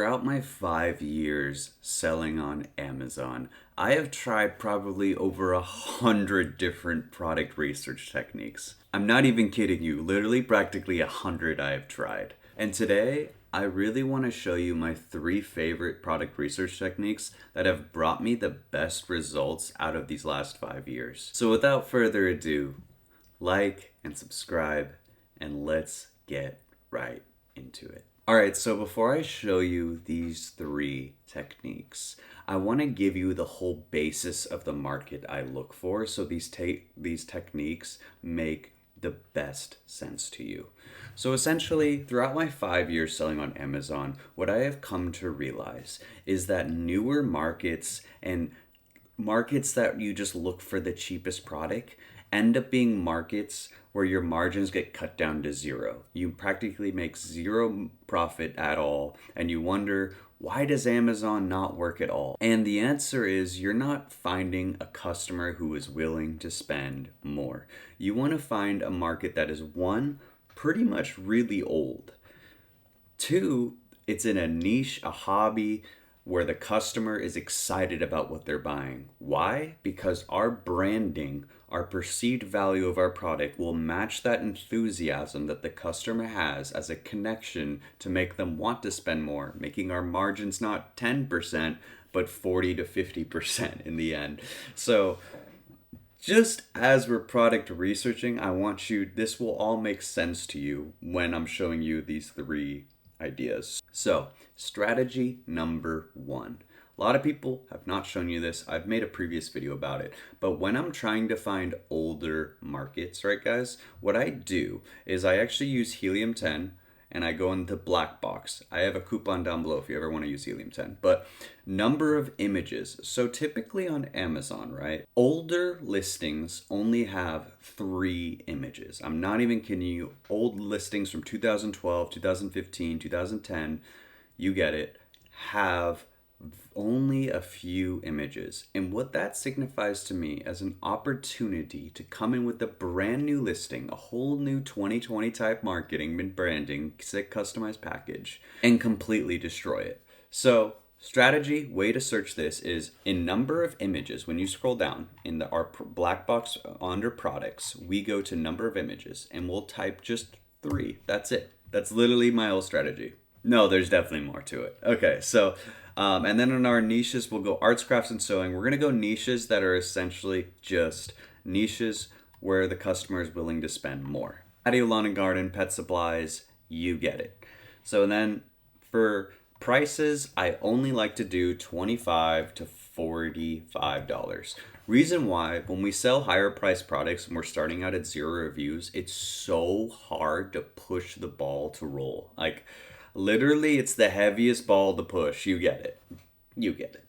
Throughout my 5 years selling on Amazon, I have tried probably over 100 different product research techniques. I'm not even kidding you, literally practically 100 I have tried. And today, I really want to show you my three favorite product research techniques that have brought me the best results out of these last 5 years. So without further ado, like and subscribe, and let's get right into it. Alright, so before I show you these three techniques, I want to give you the whole basis of the market I look for so these techniques make the best sense to you. So essentially, throughout my 5 years selling on Amazon, what I have come to realize is that newer markets and markets that you just look for the cheapest product end up being markets where your margins get cut down to zero. You practically make zero profit at all, and you wonder, why does Amazon not work at all? And the answer is you're not finding a customer who is willing to spend more. You want to find a market that is, one, pretty much really old. Two, it's in a niche, a hobby, where the customer is excited about what they're buying. Why? Because our branding, our perceived value of our product will match that enthusiasm that the customer has as a connection to make them want to spend more, making our margins not 10%, but 40 to 50% in the end. So just as we're product researching, this will all make sense to you when I'm showing you these three ideas. So, strategy number one. A lot of people have not shown you this. I've made a previous video about it. But when I'm trying to find older markets, right guys, what I do is I actually use Helium 10 and I go into black box. I have a coupon down below if you ever want to use Helium 10. But number of images. So typically on Amazon, right, older listings only have 3 images. I'm not even kidding you. Old listings from 2012, 2015, 2010, you get it, have only a few images. And what that signifies to me as an opportunity to come in with a brand new listing, a whole new 2020 type marketing and branding, sick customized package, and completely destroy it. So strategy, way to search this is in number of images. When you scroll down in our black box under products, we go to number of images and we'll type just 3. That's it. That's literally my whole strategy. No, there's definitely more to it. Okay, so, and then in our niches, we'll go arts, crafts, and sewing. We're going to go niches that are essentially just niches where the customer is willing to spend more. Patio, lawn and garden, pet supplies, you get it. So then for prices, I only like to do $25 to $45. Reason why, when we sell higher priced products and we're starting out at 0 reviews, it's so hard to push the ball to roll. Like, literally, it's the heaviest ball to push. You get it. You get it.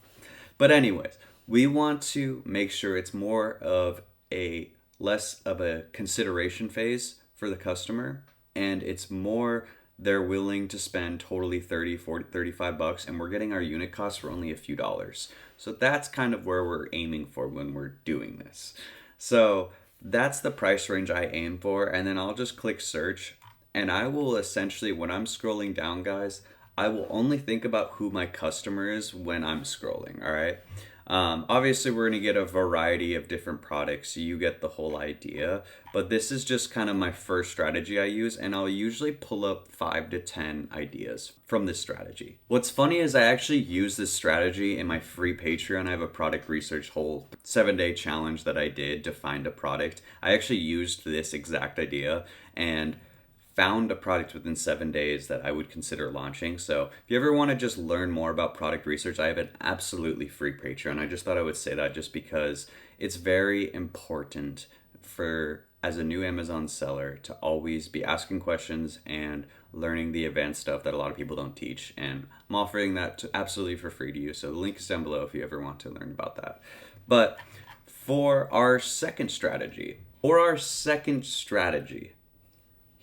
But anyways, we want to make sure it's more of a less of a consideration phase for the customer, and it's more they're willing to spend totally 30, 40, 35 bucks, and we're getting our unit costs for only a few dollars. So that's kind of where we're aiming for when we're doing this. So that's the price range I aim for, and then I'll just click search. And I will essentially, when I'm scrolling down, guys, I will only think about who my customer is when I'm scrolling, all right? Obviously, we're going to get a variety of different products, so you get the whole idea. But this is just kind of my first strategy I use, and I'll usually pull up 5 to 10 ideas from this strategy. What's funny is I actually use this strategy in my free Patreon. I have a product research whole 7-day challenge that I did to find a product. I actually used this exact idea and found a product within 7 days that I would consider launching. So if you ever want to just learn more about product research, I have an absolutely free Patreon. I just thought I would say that just because it's very important for, as a new Amazon seller, to always be asking questions and learning the advanced stuff that a lot of people don't teach. And I'm offering that absolutely for free to you. So the link is down below if you ever want to learn about that. But for our second strategy,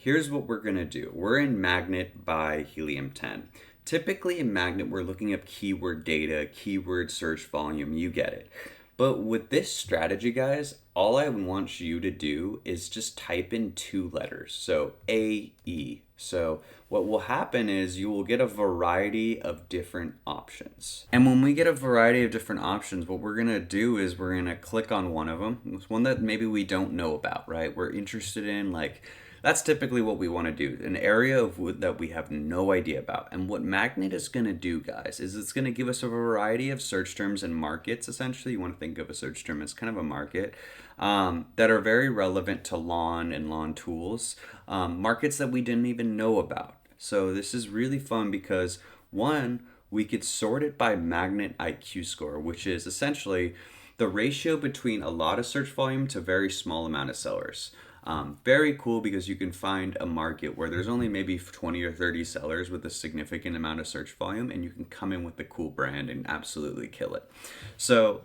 here's what we're going to do. We're in Magnet by Helium 10. Typically in Magnet, we're looking up keyword data, keyword search volume, you get it. But with this strategy, guys, all I want you to do is just type in two letters. So AE. So what will happen is you will get a variety of different options. And when we get a variety of different options, what we're going to do is we're going to click on one of them. It's one that maybe we don't know about, right? We're interested in, like, that's typically what we want to do, an area of wood that we have no idea about. And what Magnet is going to do, guys, is it's going to give us a variety of search terms and markets. Essentially, you want to think of a search term as kind of a market that are very relevant to lawn and lawn tools, markets that we didn't even know about. So this is really fun because, one, we could sort it by Magnet IQ score, which is essentially the ratio between a lot of search volume to very small amount of sellers. Very cool because you can find a market where there's only maybe 20 or 30 sellers with a significant amount of search volume, and you can come in with a cool brand and absolutely kill it. So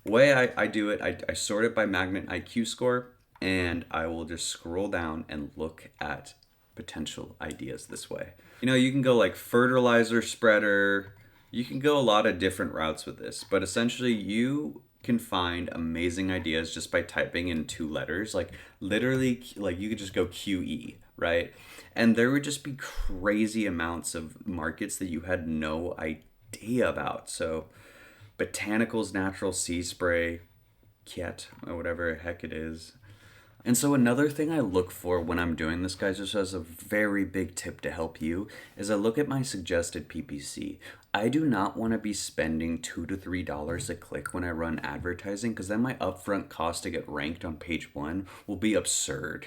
the way I do it, I sort it by Magnet IQ score, and I will just scroll down and look at potential ideas this way. You know, you can go like fertilizer spreader, you can go a lot of different routes with this, but essentially you can find amazing ideas just by typing in two letters. Like literally, like you could just go QE, right? And there would just be crazy amounts of markets that you had no idea about. So botanicals, natural sea spray, Kiet, or whatever the heck it is. And so another thing I look for when I'm doing this, guys, just as a very big tip to help you, is I look at my suggested PPC. I do not want to be spending $2 to $3 a click when I run advertising, because then my upfront cost to get ranked on page one will be absurd.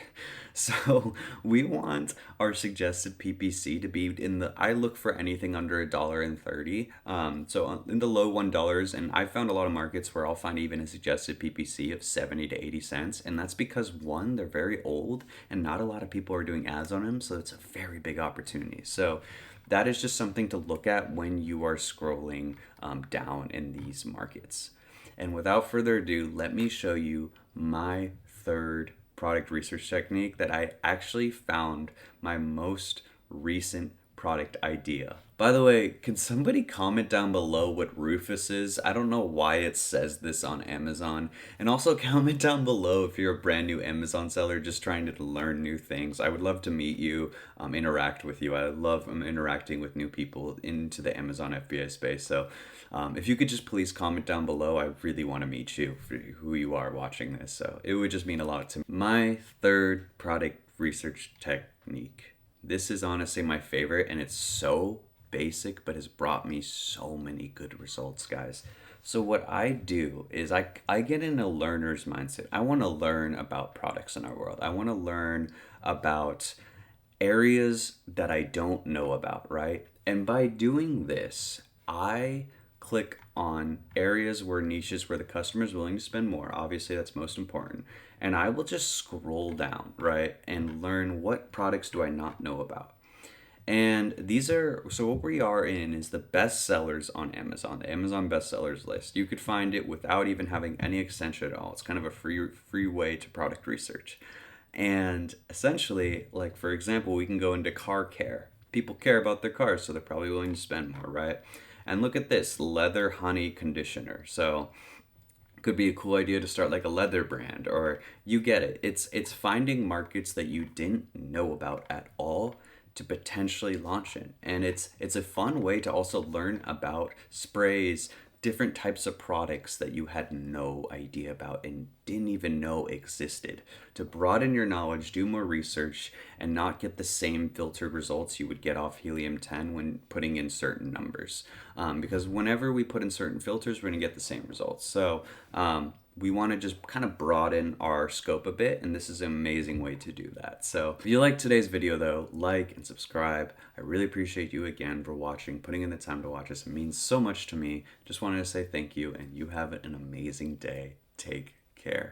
So we want our suggested PPC to be in the, I look for anything under $1.30. So in the low $1, and I found a lot of markets where I'll find even a suggested PPC of 70 to 80 cents. And that's because one, they're very old and not a lot of people are doing ads on them. So it's a very big opportunity. So that is just something to look at when you are scrolling down in these markets. And without further ado, let me show you my third product research technique that I actually found my most recent product idea. By the way, can somebody comment down below what Rufus is? I don't know why it says this on Amazon. And also comment down below if you're a brand new Amazon seller just trying to learn new things. I would love to meet you, interact with you. I love interacting with new people into the Amazon FBA space. So if you could just please comment down below, I really want to meet you, for who you are watching this. So it would just mean a lot to me. My third product research technique. This is honestly my favorite, and it's so basic, but has brought me so many good results, guys. So what I do is I get in a learner's mindset. I want to learn about products in our world. I want to learn about areas that I don't know about, right? And by doing this, I click on areas where niches where the customer is willing to spend more. Obviously, that's most important. And I will just scroll down, right, and learn what products do I not know about. And these are, so what we are in is the best sellers on Amazon, the Amazon bestsellers list. You could find it without even having any extension at all. It's kind of a free way to product research. And essentially, like for example, we can go into car care. People care about their cars, so they're probably willing to spend more, right? And look at this, leather honey conditioner. So could be a cool idea to start like a leather brand, or you get it. It's finding markets that you didn't know about at all to potentially launch in. And it's a fun way to also learn about sprays, different types of products that you had no idea about and didn't even know existed, to broaden your knowledge, do more research, and not get the same filtered results you would get off Helium 10 when putting in certain numbers. Because whenever we put in certain filters, we're going to get the same results. So we want to just kind of broaden our scope a bit, and this is an amazing way to do that. So if you liked today's video though, like and subscribe. I really appreciate you again for watching, putting in the time to watch this. It means so much to me. Just wanted to say thank you, and you have an amazing day. Take care.